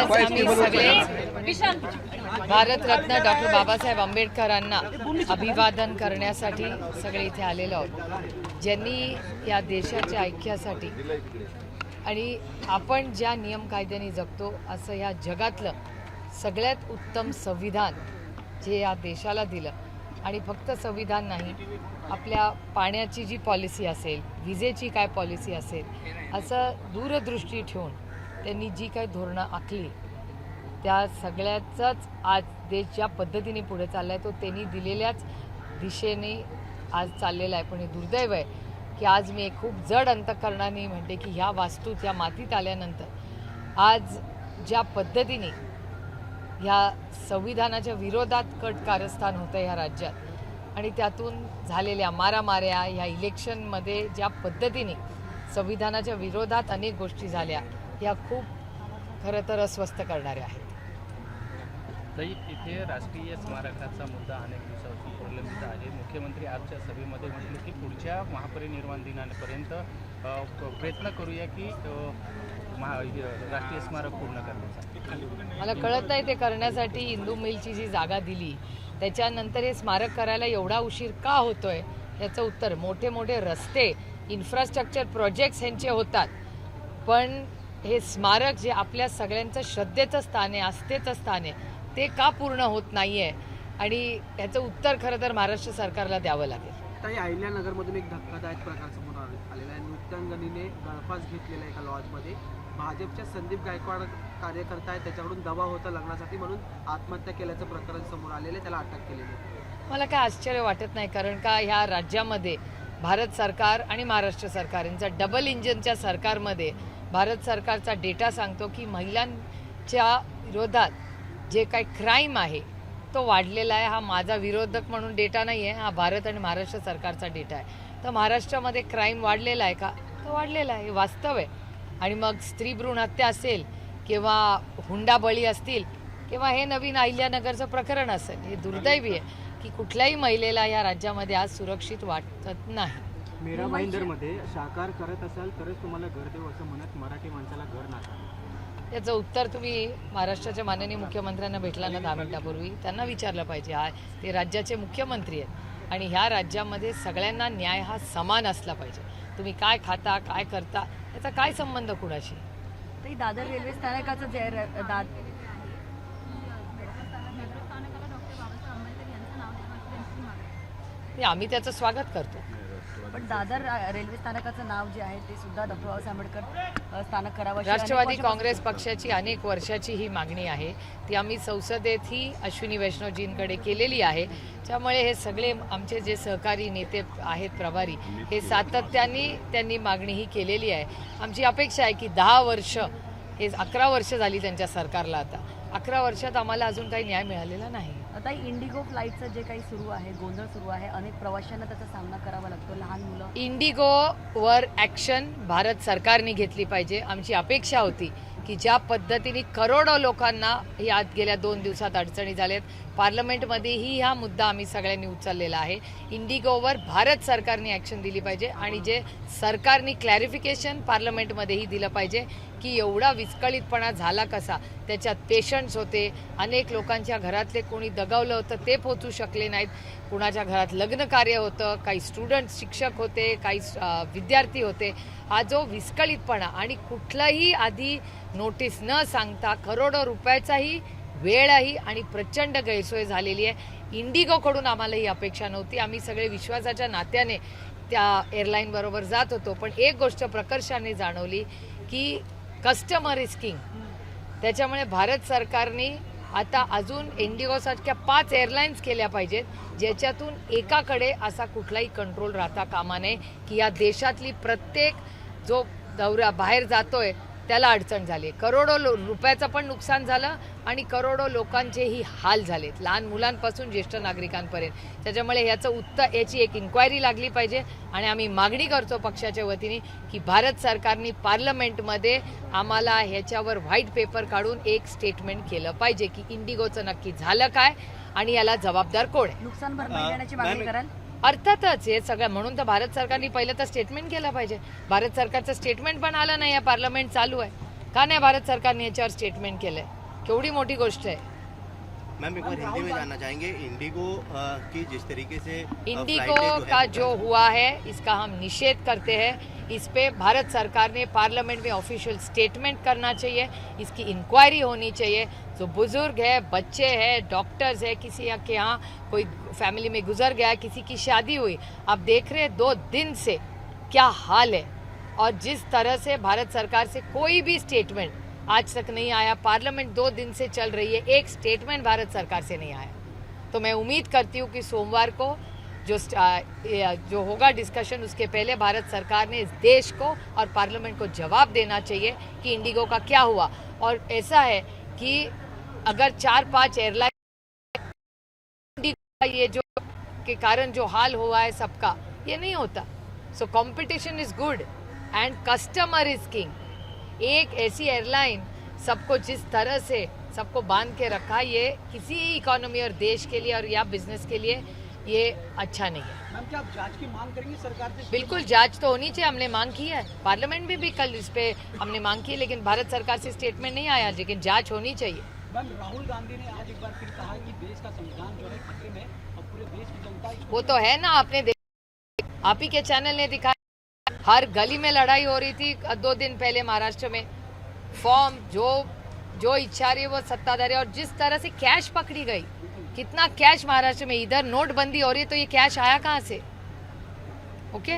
आज आम्ही सगळे भारतरत्न डॉक्टर बाबासाहेब आंबेडकरांना अभिवादन करण्यासाठी सगळे इथे आलेलो आहोत, ज्यांनी या देशाच्या ऐक्यासाठी आणि आपण ज्या नियम कायद्याने जगतो असं या जगातलं सगळ्यात उत्तम संविधान जे या देशाला दिलं, आणि फक्त संविधान नाही, आपल्या पाण्याची जी पॉलिसी असेल, विजेची काय पॉलिसी असेल, असं दूरदृष्टी ठेवून त्यांनी जी काही धोरणं आखली त्या सगळ्याचाच आज देश ज्या पद्धतीने पुढे चालला आहे तो त्यांनी दिलेल्याच दिशेने आज चाललेला आहे. पण हे दुर्दैव आहे की आज मी एक खूप जड अंतःकरणाने म्हणते की ह्या वास्तू त्या मातीत आल्यानंतर आज ज्या पद्धतीने ह्या संविधानाच्या विरोधात कट कारस्थान होतं ह्या राज्यात, आणि त्यातून झालेल्या मारामाऱ्या, ह्या इलेक्शनमध्ये ज्या पद्धतीने संविधानाच्या विरोधात अनेक गोष्टी झाल्या, ह्या खूप खरं तर अस्वस्थ करणाऱ्या आहेत. ताई, इथे राष्ट्रीय स्मारकाचा मुद्दा अनेक दिवसापासून प्रलंबित आहे. मुख्यमंत्री आजच्या सभेमध्ये म्हटले की पुढच्या महापरिनिर्वाण दिनापर्यंत प्रयत्न करूया की राष्ट्रीय स्मारक पूर्ण करण्याचा. मला कळत नाही ते करण्यासाठी इंदू मिलची जी जागा दिली त्याच्यानंतर हे स्मारक करायला एवढा उशीर का होतोय याचं उत्तर, मोठे मोठे रस्ते, इन्फ्रास्ट्रक्चर प्रोजेक्ट्स ह्यांचे होतात, पण हे स्मारक जे आपल्या सगळ्यांचं श्रद्धेचं स्थान आहे, आस्थेचं स्थान आहे, ते का पूर्ण होत नाही आहे, आणि याचं उत्तर खरं तर महाराष्ट्र सरकारला द्यावं लागेल. ताई, अहिल्यानगरमधून एक धक्कादायक प्रकार समोर आलेला आहे. नृत्यांगनीने गळफास घेतलेला एका लॉजमध्ये. भाजपच्या संदीप गायकवाड कार्यकर्ता आहे, त्याच्याकडून दबाव होता लग्नासाठी म्हणून आत्महत्या केल्याचं प्रकरण समोर आलेलं आहे, त्याला अटक केलेली आहे. मला काय आश्चर्य वाटत नाही, कारण का ह्या राज्यामध्ये भारत सरकार आणि महाराष्ट्र सरकार यांचा डबल इंजिनच्या सरकारमध्ये भारत सरकारचा डेटा सांगतो की महिलांच्या विरोधात जे काही क्राईम आहे तो वाढलेला आहे. हा माझा विरोधक म्हणून डेटा नाही आहे, हा भारत आणि महाराष्ट्र सरकारचा डेटा आहे. तर महाराष्ट्रामध्ये क्राईम वाढलेला आहे का? तो वाढलेला आहे, हे वास्तव आहे. आणि मग स्त्री भ्रूण हत्या असेल किंवा हुंडाबळी असतील किंवा हे नवीन अहिल्यानगरचं प्रकरण असेल, हे दुर्दैवी आहे की कुठल्याही महिलेला या राज्यामध्ये आज सुरक्षित वाटत नाही. मीरा भाईंदरमध्ये साकार करत असाल तरच तुम्हाला घर देऊ असं म्हणत मराठी माणसाला घर नाही. याचं उत्तर तुम्ही महाराष्ट्राच्या माननीय मुख्यमंत्र्यांना भेटला ना 10 मिनिटापूर्वी, त्यांना विचारलं पाहिजे. ते राज्याचे मुख्यमंत्री आहेत आणि ह्या राज्यामध्ये सगळ्यांना न्याय हा समान असला पाहिजे. तुम्ही काय खाता, काय करता, याचा काय संबंध कुणाशी? तरी दादर रेल्वे स्थानकाचं आम्ही त्याचं स्वागत करतो, पण दादर रेल्वे स्थानकाचं नाव जे आहे ते सुद्धा डॉक्टर बाबासाहेब आंबेडकर स्थानक करावं. राष्ट्रवादी काँग्रेस पक्षाची अनेक वर्षाची ही मागणी आहे, ती आम्ही संसदेतही अश्विनी वैष्णवजींकडे केलेली आहे. त्यामुळे हे सगळे आमचे जे सहकारी नेते आहेत, प्रभारी, हे सातत्याने त्यांनी मागणी ही केलेली आहे. आमची अपेक्षा आहे की 10 वर्ष, हे 11 वर्ष झाली त्यांच्या सरकारला, आता 11 वर्षात आम्हाला अजून काही न्याय मिळालेला नाही. आता इंडिगो फ्लाईटचं जे काही सुरू आहे, गोंधळ सुरू आहे, अनेक प्रवाशांना त्याचा सामना करावा लागतो, लहान मुलं. इंडिगोवर ॲक्शन भारत सरकारने घेतली पाहिजे. आमची अपेक्षा होती की ज्या पद्धतीने करोडो लोकांना या गेल्या 2 दिवसात अडचणी झाल्यात, पार्लमेंटमध्येही हा मुद्दा आम्ही सगळ्यांनी उचललेला आहे. इंडिगोवर भारत सरकारने ॲक्शन दिली पाहिजे आणि जे सरकारने क्लॅरिफिकेशन पार्लमेंटमध्येही दिलं पाहिजे की एवढा विस्कळीतपणा झाला कसा. त्याच्यात पेशंट्स होते, अनेक लोकांच्या घरातले कोणी दगावलं होतं ते पोचू शकले नाहीत, कुणाच्या घरात लग्न कार्य होतं, काही स्टुडंट शिक्षक होते, काही विद्यार्थी होते. हा जो विस्कळीतपणा आणि कुठलाही आधी नोटीस न सांगता करोडो रुपयाचाही वेळही आणि प्रचंड गैरसोय झालेली आहे. इंडिगोकडून आम्हाला ही अपेक्षा नव्हती. आम्ही सगळे विश्वासाच्या नात्याने त्या एअरलाईनबरोबर जात होतो, पण एक गोष्ट प्रकर्षाने जाणवली की कस्टमर इज किंग. त्याच्यामुळे भारत सरकारने आता अजून इंडिगोसारख्या 5 एअरलाईन्स केल्या पाहिजेत, ज्याच्यातून एकाकडे असा कुठलाही कंट्रोल राहता कामा नये की या देशातली प्रत्येक जो दौरा बाहेर जातोय त्याला अडचण झाली. करोडो रुपयाचं पण नुकसान झालं आणि करोडो लोकांचेही हाल झालेत, लहान मुलांपासून ज्येष्ठ नागरिकांपर्यंत. त्याच्यामुळे याची एक इन्क्वायरी लागली पाहिजे आणि आम्ही मागणी करतो पक्षाच्या वतीने की भारत सरकारने पार्लमेंटमध्ये आम्हाला ह्याच्यावर व्हाईट पेपर काढून एक स्टेटमेंट केलं पाहिजे की इंडिगोचं नक्की झालं काय आणि याला जबाबदार कोण आहे. नुकसान भरपाई देण्याची मागणी कराल? अर्थातच हे सगळं, म्हणून तर भारत सरकारने पहिलं तर स्टेटमेंट केलं पाहिजे. भारत सरकारचं स्टेटमेंट पण आलं नाही, या पार्लमेंट चालू आहे. का नाही भारत सरकारने याच्यावर स्टेटमेंट केलंय? केवढी मोठी गोष्ट आहे. मैम एक बार हिंदी में जानना चाहेंगे इंडिगो की जिस तरीके से इंडिगो फ्लाइटें का है, जो हुआ है इसका हम निषेध करते हैं. इस पे भारत सरकार ने पार्लियामेंट में ऑफिशियल स्टेटमेंट करना चाहिए. इसकी इंक्वायरी होनी चाहिए. जो बुजुर्ग है, बच्चे हैं, डॉक्टर्स है, किसी के यहाँ कोई फैमिली में गुजर गया, किसी की शादी हुई, आप देख रहे हैं 2 दिन से क्या हाल है. और जिस तरह से भारत सरकार से कोई भी स्टेटमेंट आज तक नहीं आया. पार्लियामेंट 2 दिन से चल रही है, एक स्टेटमेंट भारत सरकार से नहीं आया. तो मैं उम्मीद करती हूँ कि सोमवार को जो होगा डिस्कशन, उसके पहले भारत सरकार ने इस देश को और पार्लियामेंट को जवाब देना चाहिए कि इंडिगो का क्या हुआ. और ऐसा है कि अगर 4-5 एयरलाइन ये जो के कारण जो हाल हुआ है सबका, ये नहीं होता. So competition is good end customer is king. एक ऐसी एयरलाइन सबको जिस तरह से सबको बांध के रखा, ये किसी इकोनॉमी और देश के लिए और या बिजनेस के लिए ये अच्छा नहीं है. मैम क्या आप जांच की मांग करेंगे सरकार से? बिल्कुल जांच तो होनी चाहिए. हमने मांग की है, पार्लियामेंट में भी कल इस पे हमने मांग की है, लेकिन भारत सरकार से स्टेटमेंट नहीं आया. लेकिन जांच होनी चाहिए. मैम राहुल गांधी ने आज एक बार फिर कहा कि देश का संविधान जो है खतरे में और पूरे देश की जनता वो तो है ना, आपने आप ही के चैनल ने दिखाया. हर गली में लड़ाई हो रही थी 2 दिन पहले महाराष्ट्र में. फॉर्म जो इच्छा रही है वो सत्ताधारी, और जिस तरह से कैश पकड़ी गई, कितना कैश महाराष्ट्र में. इधर नोटबंदी हो रही है तो ये कैश आया कहाँ से? ओके